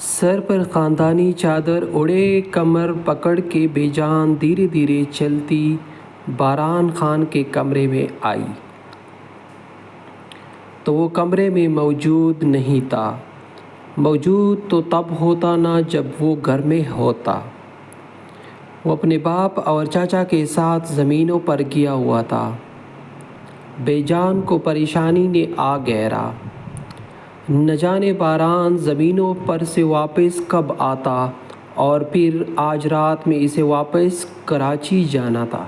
سر پر خاندانی چادر اڑے، کمر پکڑ کے بے جان دھیرے دھیرے چلتی باران خان کے کمرے میں آئی تو وہ کمرے میں موجود نہیں تھا۔ موجود تو تب ہوتا نا جب وہ گھر میں ہوتا۔ وہ اپنے باپ اور چاچا کے ساتھ زمینوں پر گیا ہوا تھا۔ بے جان کو پریشانی نے آ گھیرا۔ نہ جانے باران زمینوں پر سے واپس کب آتا اور پھر آج رات میں اسے واپس کراچی جانا تھا۔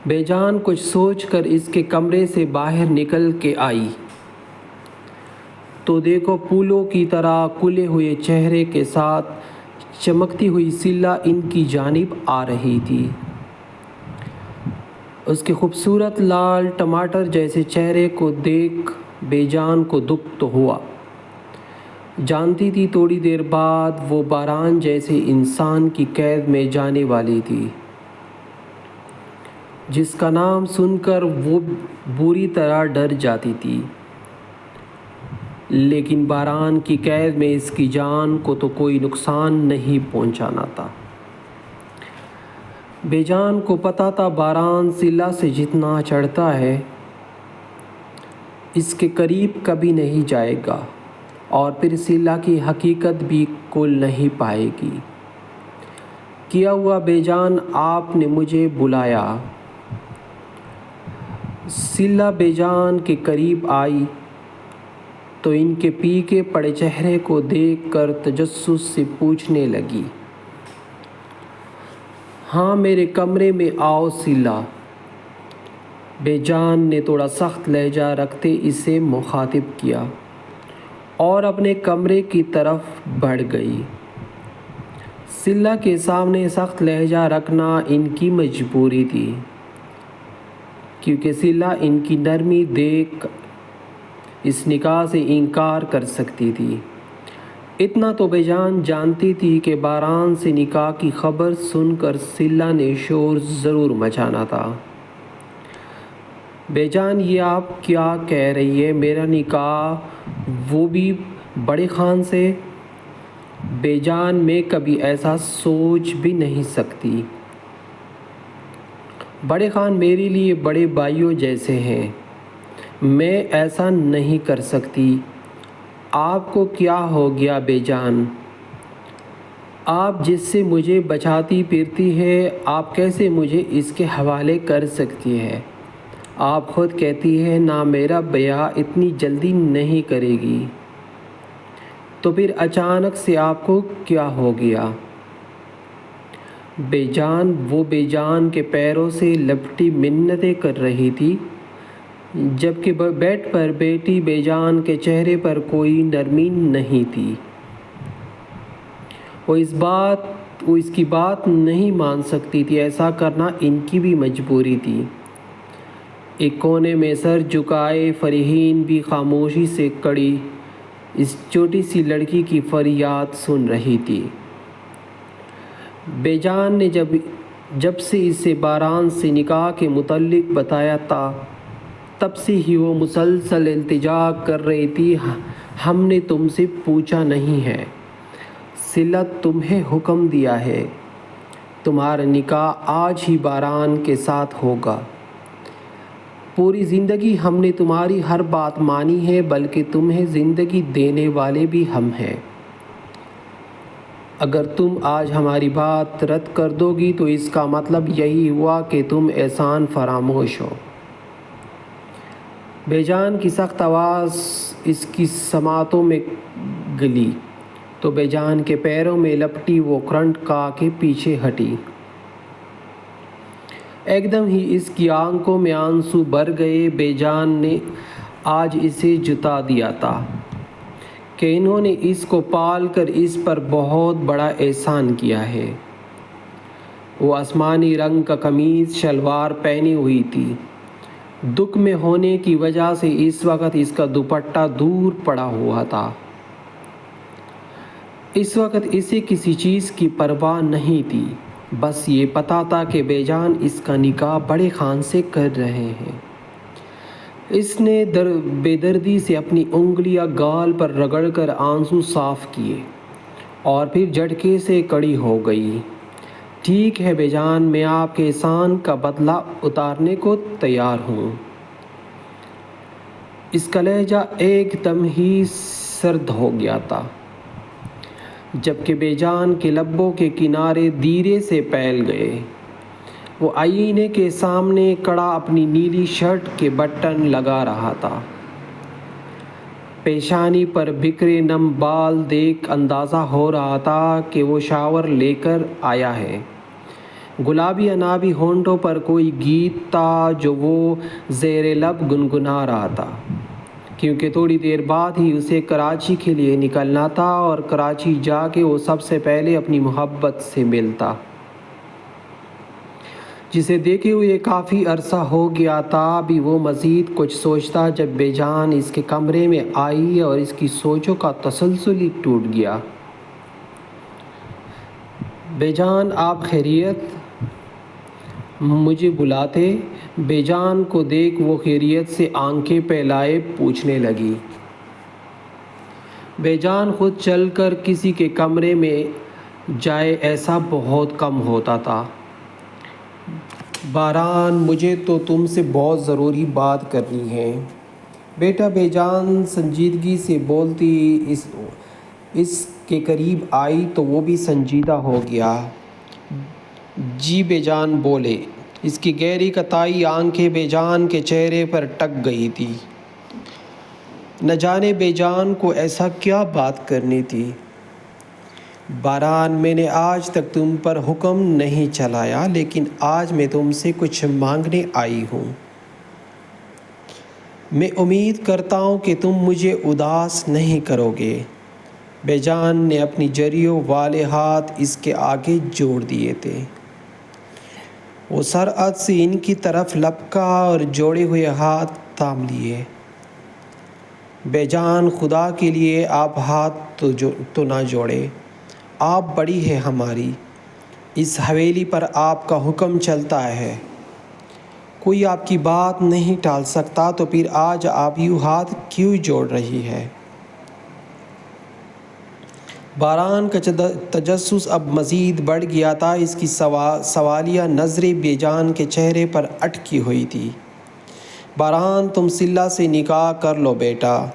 بے جان کچھ سوچ کر اس کے کمرے سے باہر نکل کے آئی تو دیکھو پھولوں کی طرح کھلے ہوئے چہرے کے ساتھ چمکتی ہوئی سلا ان کی جانب آ رہی تھی۔ اس کے خوبصورت لال ٹماٹر جیسے چہرے کو دیکھ بے جان کو دکھ تو ہوا۔ جانتی تھی تھوڑی دیر بعد وہ باران جیسے انسان کی قید میں جانے والی تھی، جس کا نام سن کر وہ بری طرح ڈر جاتی تھی، لیکن باران کی قید میں اس کی جان کو تو کوئی نقصان نہیں پہنچانا تھا۔ بے جان کو پتہ تھا باران سلا سے جتنا چڑھتا ہے اس کے قریب کبھی نہیں جائے گا اور پھر سلا کی حقیقت بھی کھل نہیں پائے گی۔ کیا ہوا بے جان، آپ نے مجھے بلایا؟ سلا بے جان کے قریب آئی تو ان کے پھیکے پڑے چہرے کو دیکھ کر تجسس سے پوچھنے لگی، ہاں میرے کمرے میں آؤ سلا۔ بے جان نے تھوڑا سخت لہجہ رکھتے اسے مخاطب کیا اور اپنے کمرے کی طرف بڑھ گئی۔ سلا کے سامنے سخت لہجہ رکھنا ان کی مجبوری تھی، کیونکہ سلا ان کی نرمی دیکھ اس نکاح سے انکار کر سکتی تھی۔ اتنا تو بے جان جانتی تھی کہ باران سے نکاح کی خبر سن کر سلا نے شور ضرور مچانا تھا۔ بے جان، یہ آپ کیا کہہ رہی ہے؟ میرا نکاح وہ بھی بڑے خان سے؟ بے جان، میں کبھی ایسا سوچ بھی نہیں سکتی۔ بڑے خان میرے لیے بڑے بھائیوں جیسے ہیں، میں ایسا نہیں کر سکتی۔ آپ کو کیا ہو گیا بے جان؟ آپ جس سے مجھے بچاتی پھرتی ہے، آپ کیسے مجھے اس کے حوالے کر سکتی ہے؟ آپ خود کہتی ہے نا میرا بیاہ اتنی جلدی نہیں کرے گی، تو پھر اچانک سے آپ کو کیا ہو گیا؟ بے جان، وہ بے جان کے پیروں سے لپٹی منتیں کر رہی تھی، جبکہ بیڈ پر بیٹھی بے جان کے چہرے پر کوئی نرمی نہیں تھی۔ وہ اس کی بات نہیں مان سکتی تھی، ایسا کرنا ان کی بھی مجبوری تھی۔ ایک کونے میں سر جھکائے فرحین بھی خاموشی سے کھڑی اس چھوٹی سی لڑکی کی فریاد سن رہی تھی۔ بے جان نے جب سے اسے باران سے نکاح کے متعلق بتایا تھا تب سے ہی وہ مسلسل التجا کر رہی تھی، ہم نے تم سے پوچھا نہیں ہے سلا، تمہیں حکم دیا ہے، تمہارا نکاح آج ہی باران کے ساتھ ہوگا۔ پوری زندگی ہم نے تمہاری ہر بات مانی ہے، بلکہ تمہیں زندگی دینے والے بھی ہم ہیں۔ اگر تم آج ہماری بات رد کر دو گی تو اس کا مطلب یہی ہوا کہ تم احسان فراموش ہو۔ بے جان کی سخت آواز اس کی سماعتوں میں گلی تو بے جان کے پیروں میں لپٹی وہ کرنٹ کھا کے پیچھے ہٹی۔ ایک دم ہی اس کی آنکھوں میں آنسو بھر گئے۔ بے جان نے آج اسے جتا دیا تھا کہ انہوں نے اس کو پال کر اس پر بہت بڑا احسان کیا ہے۔ وہ آسمانی رنگ کا قمیص شلوار پہنی ہوئی تھی، دکھ میں ہونے کی وجہ سے اس وقت اس کا دوپٹہ دور پڑا ہوا تھا۔ اس وقت اسے کسی چیز کی پرواہ نہیں تھی، بس یہ پتہ تھا کہ بے جان اس کا نکاح بڑے خان سے کر رہے ہیں۔ اس نے بے دردی سے اپنی انگلیاں گال پر رگڑ کر آنسو صاف کیے اور پھر جھٹکے سے کڑی ہو گئی۔ ٹھیک ہے بے جان، میں آپ کے احسان کا بدلہ اتارنے کو تیار ہوں۔ اس کا لہجہ ایک دم ہی سرد ہو گیا تھا، جبکہ بے جان کے لبوں کے کنارے دھیرے سے پھیل گئے۔ وہ آئینے کے سامنے کھڑا اپنی نیلی شرٹ کے بٹن لگا رہا تھا۔ پیشانی پر بکھرے نم بال دیکھ اندازہ ہو رہا تھا کہ وہ شاور لے کر آیا ہے۔ گلابی انابی ہونٹوں پر کوئی گیت تھا جو وہ زیر لب گنگنا رہا تھا، کیونکہ تھوڑی دیر بعد ہی اسے کراچی کے لیے نکلنا تھا اور کراچی جا کے وہ سب سے پہلے اپنی محبت سے ملتا، جسے دیکھے ہوئے کافی عرصہ ہو گیا تھا۔ ابھی وہ مزید کچھ سوچتا جب بے جان اس کے کمرے میں آئی اور اس کی سوچوں کا تسلسل ہی ٹوٹ گیا۔ بے جان، آپ خیریت؟ مجھے بلاتے؟ بے جان کو دیکھ وہ خیریت سے آنکھیں پھیلائے پوچھنے لگی۔ بے جان خود چل کر کسی کے کمرے میں جائے ایسا بہت کم ہوتا تھا۔ باران، مجھے تو تم سے بہت ضروری بات کرنی ہے۔ بیٹا، بے جان سنجیدگی سے بولتی اس کے قریب آئی تو وہ بھی سنجیدہ ہو گیا۔ جی بے جان بولے۔ اس کی گہری کتائی آنکھیں بے جان کے چہرے پر ٹک گئی تھی۔ نہ جانے بے جان کو ایسا کیا بات کرنی تھی۔ باران، میں نے آج تک تم پر حکم نہیں چلایا، لیکن آج میں تم سے کچھ مانگنے آئی ہوں۔ میں امید کرتا ہوں کہ تم مجھے اداس نہیں کرو گے۔ بے جان نے اپنی جریوں والے ہاتھ اس کے آگے جوڑ دیے تھے۔ وہ سرعت سے ان کی طرف لپکا اور جوڑے ہوئے ہاتھ تھام لیے۔ بے جان، خدا کے لیے آپ ہاتھ تو نہ جوڑے۔ آپ بڑی ہے ہماری، اس حویلی پر آپ کا حکم چلتا ہے، کوئی آپ کی بات نہیں ٹال سکتا، تو پھر آج آپ یوں ہاتھ کیوں جوڑ رہی ہے؟ باران کا تجسس اب مزید بڑھ گیا تھا۔ اس کی سوالیہ نظریں بے جان کے چہرے پر اٹکی ہوئی تھی۔ باران، تم صلہ سے نکاح کر لو بیٹا۔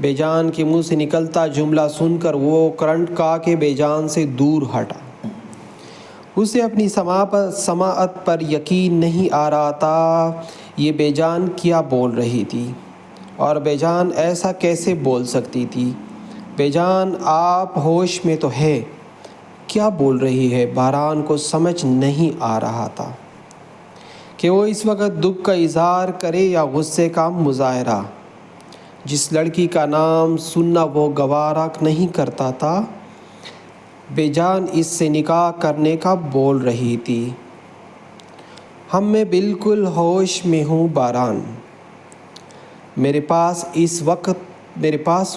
بے جان کے منہ سے نکلتا جملہ سن کر وہ کرنٹ کھا کے بے جان سے دور ہٹا۔ اسے اپنی سماعت پر یقین نہیں آ رہا تھا۔ یہ بے جان کیا بول رہی تھی، اور بے جان ایسا کیسے بول سکتی تھی؟ بے جان، آپ ہوش میں تو ہے؟ کیا بول رہی ہے؟ باران کو سمجھ نہیں آ رہا تھا کہ وہ اس وقت دکھ کا اظہار کرے یا غصے کا مظاہرہ۔ جس لڑکی کا نام سننا وہ گوارا نہیں کرتا تھا، بے جان اس سے نکاح کرنے کا بول رہی تھی۔ میں بالکل ہوش میں ہوں باران، میرے پاس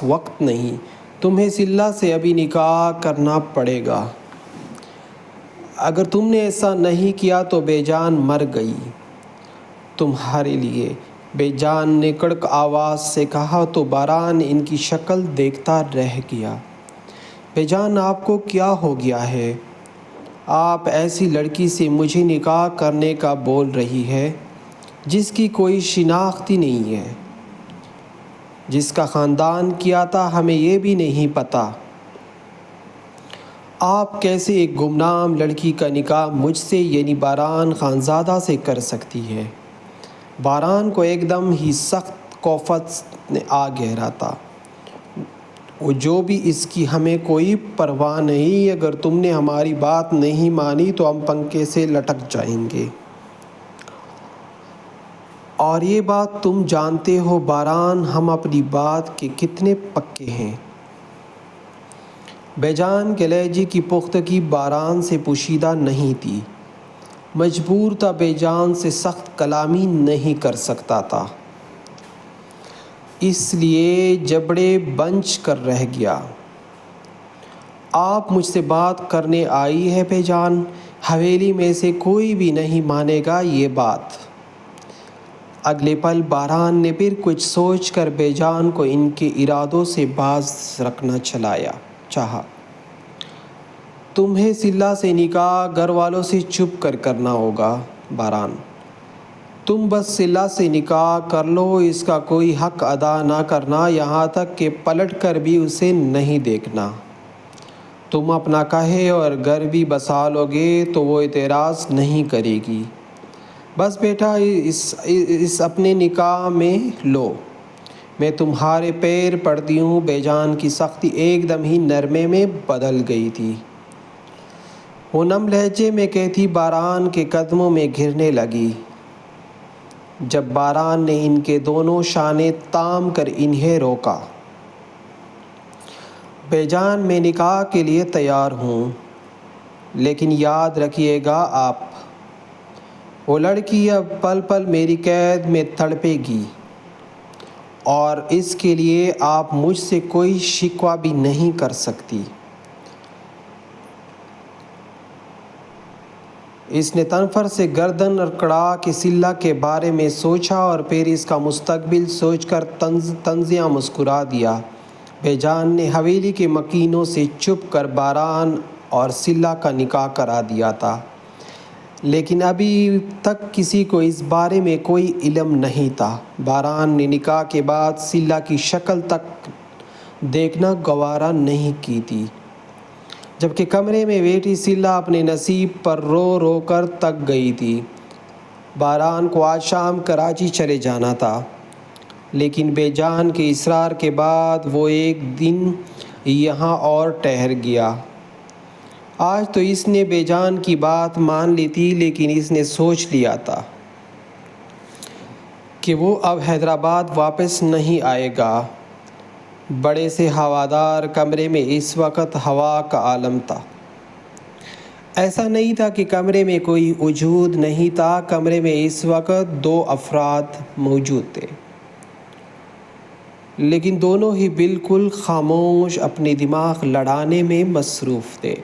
وقت نہیں، تمہیں صلہ سے ابھی نکاح کرنا پڑے گا۔ اگر تم نے ایسا نہیں کیا تو بے جان مر گئی تمہارے لیے، بے جان نے کڑک آواز سے کہا تو باران ان کی شکل دیکھتا رہ گیا۔ بے جان، آپ کو کیا ہو گیا ہے؟ آپ ایسی لڑکی سے مجھے نکاح کرنے کا بول رہی ہے جس کی کوئی شناخت ہی نہیں ہے، جس کا خاندان کیا تھا ہمیں یہ بھی نہیں پتہ۔ آپ کیسے ایک گمنام لڑکی کا نکاح مجھ سے یعنی باران خانزادہ سے کر سکتی ہے؟ باران کو ایک دم ہی سخت کوفت نے آ گہرا تھا۔ وہ جو بھی اس کی ہمیں کوئی پرواہ نہیں، اگر تم نے ہماری بات نہیں مانی تو ہم پنکھے سے لٹک جائیں گے۔ اور یہ بات تم جانتے ہو باران، ہم اپنی بات کے کتنے پکے ہیں۔ بے جان کے لہجے کی پختگی باران سے پوشیدہ نہیں تھی۔ مجبور تھا، بے جان سے سخت کلامی نہیں کر سکتا تھا، اس لیے جبڑے بنچ کر رہ گیا۔ آپ مجھ سے بات کرنے آئی ہے بے جان، حویلی میں سے کوئی بھی نہیں مانے گا یہ بات۔ اگلے پل باران نے پھر کچھ سوچ کر بے جان کو ان کے ارادوں سے باز رکھنا چاہا۔ تمہیں سلا سے نکاح گھر والوں سے چھپ کر کرنا ہوگا باران۔ تم بس سلا سے نکاح کر لو، اس کا کوئی حق ادا نہ کرنا، یہاں تک کہ پلٹ کر بھی اسے نہیں دیکھنا۔ تم اپنا کہے اور گھر بھی بسا لو گے تو وہ اعتراض نہیں کرے گی۔ بس بیٹا اس اپنے نکاح میں لو، میں تمہارے پیر پڑتی ہوں۔ بے جان کی سختی ایک دم ہی نرمے میں بدل گئی تھی۔ وہ نم لہجے میں کہتی باران کے قدموں میں گرنے لگی۔ جب باران نے ان کے دونوں شانے تام کر انہیں روکا، بے جان میں نکاح کے لیے تیار ہوں، لیکن یاد رکھیے گا آپ، وہ لڑکی اب پل پل میری قید میں تڑپے گی، اور اس کے لیے آپ مجھ سے کوئی شکوہ بھی نہیں کر سکتی۔ اس نے تنفر سے گردن اکڑا کے سلا کے بارے میں سوچا اور پھر اس کا مستقبل سوچ کر طنزیہ مسکرا دیا۔ بے جان نے حویلی کے مکینوں سے چھپ کر باران اور سلا کا نکاح کرا دیا تھا، لیکن ابھی تک کسی کو اس بارے میں کوئی علم نہیں تھا۔ باران نے نکاح کے بعد سلا کی شکل تک دیکھنا گوارا نہیں کی تھی، جبکہ کمرے میں بیٹھی سلا اپنے نصیب پر رو رو کر تک گئی تھی۔ باران کو آج شام کراچی چلے جانا تھا، لیکن بے جان کے اصرار کے بعد وہ ایک دن یہاں اور ٹھہر گیا۔ آج تو اس نے بے جان کی بات مان لی تھی، لیکن اس نے سوچ لیا تھا کہ وہ اب حیدرآباد واپس نہیں آئے گا۔ بڑے سے ہوادار کمرے میں اس وقت ہوا کا عالم تھا۔ ایسا نہیں تھا کہ کمرے میں کوئی وجود نہیں تھا، کمرے میں اس وقت 2 افراد موجود تھے، لیکن دونوں ہی بالکل خاموش، اپنے دماغ لڑانے میں مصروف تھے۔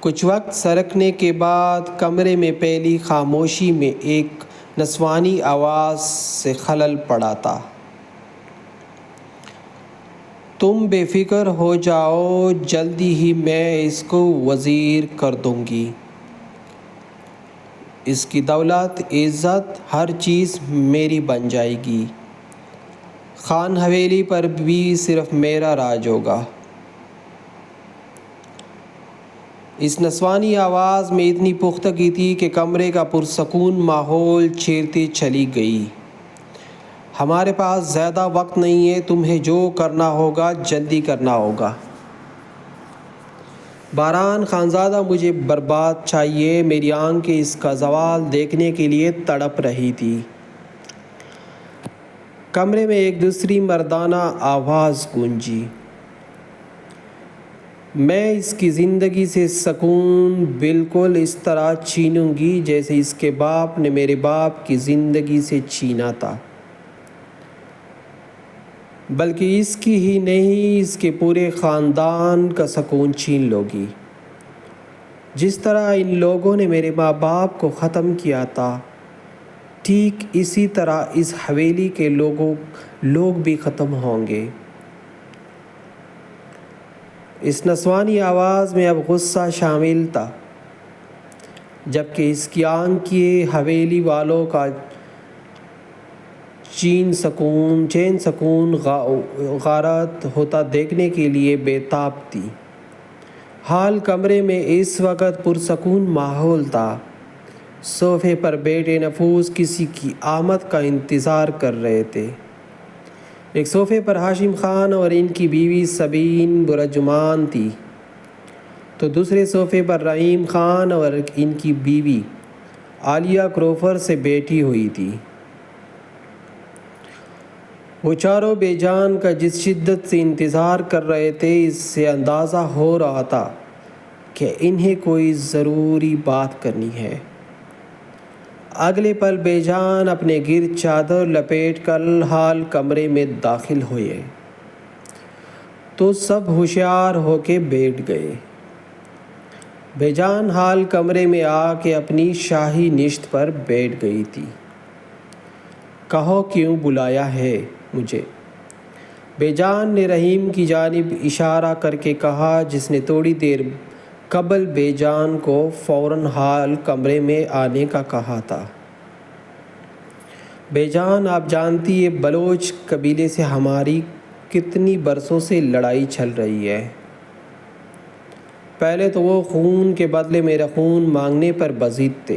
کچھ وقت سرکنے کے بعد کمرے میں پھیلی خاموشی میں ایک نسوانی آواز سے خلل پڑا تھا۔ تم بے فکر ہو جاؤ، جلدی ہی میں اس کو وزیر کر دوں گی۔ اس کی دولت، عزت، ہر چیز میری بن جائے گی۔ خان حویلی پر بھی صرف میرا راج ہوگا۔ اس نسوانی آواز میں اتنی پختگی تھی کہ کمرے کا پرسکون ماحول چیرتے چلی گئی۔ ہمارے پاس زیادہ وقت نہیں ہے، تمہیں جو کرنا ہوگا جلدی کرنا ہوگا۔ باران خانزادہ، مجھے برباد چاہیے۔ میری آنکھیں اس کا زوال دیکھنے کے لیے تڑپ رہی تھی۔ کمرے میں ایک دوسری مردانہ آواز گونجی، میں اس کی زندگی سے سکون بالکل اس طرح چھینوں گی جیسے اس کے باپ نے میرے باپ کی زندگی سے چھینا تھا، بلکہ اس کی ہی نہیں، اس کے پورے خاندان کا سکون چھین لو گی۔ جس طرح ان لوگوں نے میرے ماں باپ کو ختم کیا تھا، ٹھیک اسی طرح اس حویلی کے لوگ بھی ختم ہوں گے۔ اس نسوانی آواز میں اب غصہ شامل تھا، جبکہ اس کی آنکھیں حویلی والوں کا چین سکون غارت ہوتا دیکھنے کے لیے بے تاب تھی۔ حال کمرے میں اس وقت پرسکون ماحول تھا۔ صوفے پر بیٹھے نفوس کسی کی آمد کا انتظار کر رہے تھے۔ ایک صوفے پر ہاشم خان اور ان کی بیوی سبین برجمان تھی، تو دوسرے صوفے پر رحیم خان اور ان کی بیوی عالیہ کروفر سے بیٹھی ہوئی تھی۔ وہ چاروں بے جان کا جس شدت سے انتظار کر رہے تھے، اس سے اندازہ ہو رہا تھا کہ انہیں کوئی ضروری بات کرنی ہے۔ اگلے پل بے جان اپنے گرد چادر لپیٹ کر حال کمرے میں داخل ہوئے تو سب ہوشیار ہو کے بیٹھ گئے۔ بے جان حال کمرے میں آ کے اپنی شاہی نشست پر بیٹھ گئی تھی۔ کہو کیوں بلایا ہے مجھے؟ بے جان نے رحیم کی جانب اشارہ کر کے کہا، جس نے تھوڑی دیر قبل بے جان کو فوراً حال کمرے میں آنے کا کہا تھا۔ بے جان، آپ جانتی ہے بلوچ قبیلے سے ہماری کتنی برسوں سے لڑائی چل رہی ہے۔ پہلے تو وہ خون کے بدلے میرا خون مانگنے پر بضد تھے،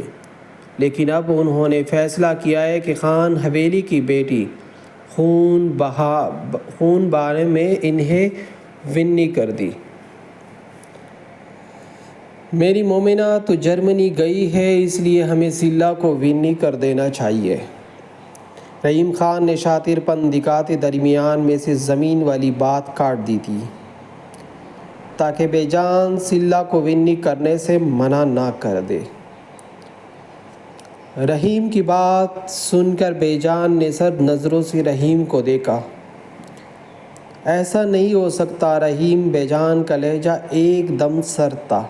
لیکن اب انہوں نے فیصلہ کیا ہے کہ خان حویلی کی بیٹی خون بہانے میں انہیں ونی کر دی۔ میری مومنہ تو جرمنی گئی ہے، اس لیے ہمیں سلہ کو ونی کر دینا چاہیے۔ رحیم خان نے شاطر پن دکھاتے درمیان میں سے زمین والی بات کاٹ دی تھی، تاکہ بے جان سلہ کو ونی کرنے سے منع نہ کر دے۔ رحیم کی بات سن کر بے جان نے سرد نظروں سے رحیم کو دیکھا۔ ایسا نہیں ہو سکتا رحیم، بے جان کا لہجہ ایک دم سرد تھا،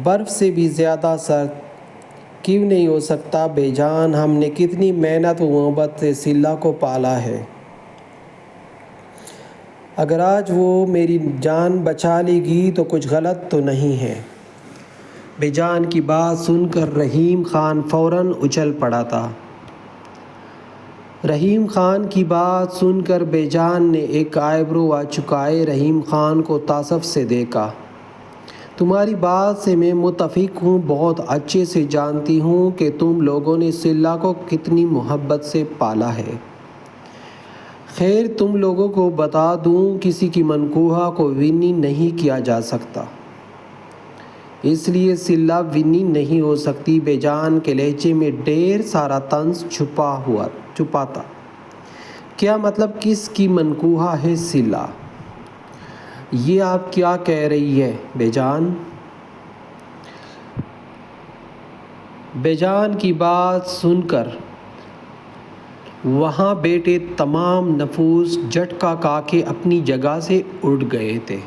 برف سے بھی زیادہ سرد۔ کیوں نہیں ہو سکتا بے جان؟ ہم نے کتنی محنت و محبت سے سلہ کو پالا ہے، اگر آج وہ میری جان بچا لے گی تو کچھ غلط تو نہیں ہے۔ بے جان کی بات سن کر رحیم خان فوراً اچھل پڑا تھا۔ رحیم خان کی بات سن کر بے جان نے ایک آئیبرو چکائے رحیم خان کو تعصب سے دیکھا۔ تمہاری بات سے میں متفق ہوں، بہت اچھے سے جانتی ہوں کہ تم لوگوں نے سلہ کو کتنی محبت سے پالا ہے۔ خیر، تم لوگوں کو بتا دوں، کسی کی منکوحہ کو ونی نہیں کیا جا سکتا، اس لیے سلہ ونی نہیں ہو سکتی۔ بے جان کے لہجے میں ڈھیر سارا طنز چھپا تھا۔ کیا مطلب کس کی منکوحہ ہے سلہ؟ یہ آپ کیا کہہ رہی ہے بے جان؟ بے جان کی بات سن کر وہاں بیٹھے تمام نفوس جھٹکا کھا کے اپنی جگہ سے اٹھ گئے تھے۔